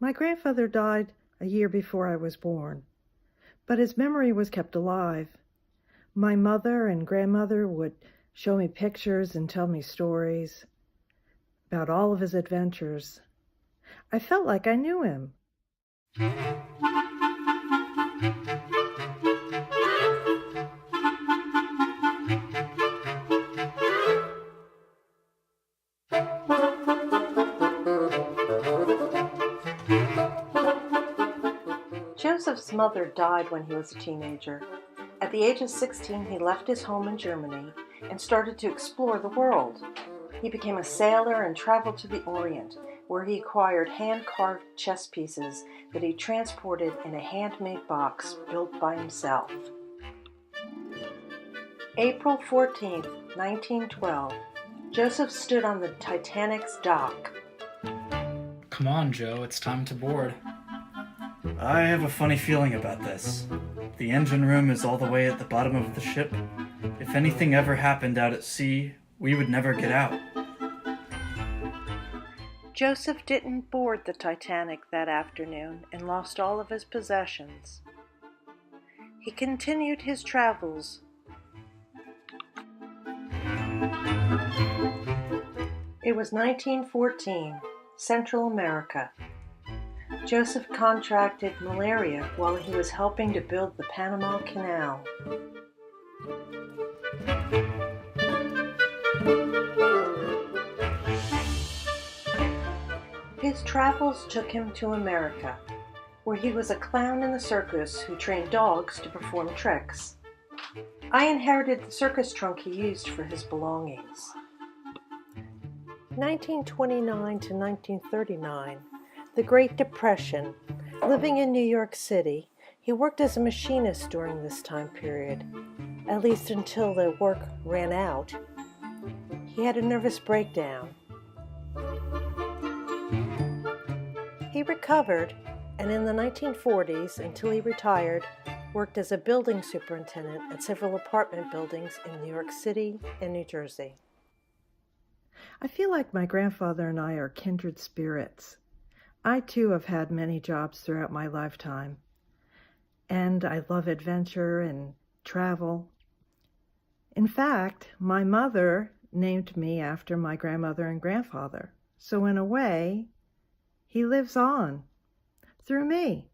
My grandfather died a year before I was born, but his memory was kept alive. My mother and grandmother would show me pictures and tell me stories about all of his adventures. I felt like I knew him. Joseph's mother died when he was a teenager. At the age of 16, he left his home in Germany and started to explore the world. He became a sailor and traveled to the Orient, where he acquired hand-carved chess pieces that he transported in a handmade box built by himself. April 14, 1912, Joseph stood on the Titanic's dock. Come on, Joe, it's time to board. I have a funny feeling about this. The engine room is all the way at the bottom of the ship. If anything ever happened out at sea, we would never get out. Joseph didn't board the Titanic that afternoon and lost all of his possessions. He continued his travels. It was 1914, Central America. Joseph contracted malaria while he was helping to build the Panama Canal. His travels took him to America, where he was a clown in the circus who trained dogs to perform tricks. I inherited the circus trunk he used for his belongings. 1929 to 1939, the Great Depression. Living in New York City, he worked as a machinist during this time period, at least until the work ran out. He had a nervous breakdown. He recovered, and in the 1940s, until he retired, worked as a building superintendent at several apartment buildings in New York City and New Jersey. I feel like my grandfather and I are kindred spirits. I too have had many jobs throughout my lifetime, and I love adventure and travel. In fact, my mother named me after my grandmother and grandfather, so in a way, he lives on through me.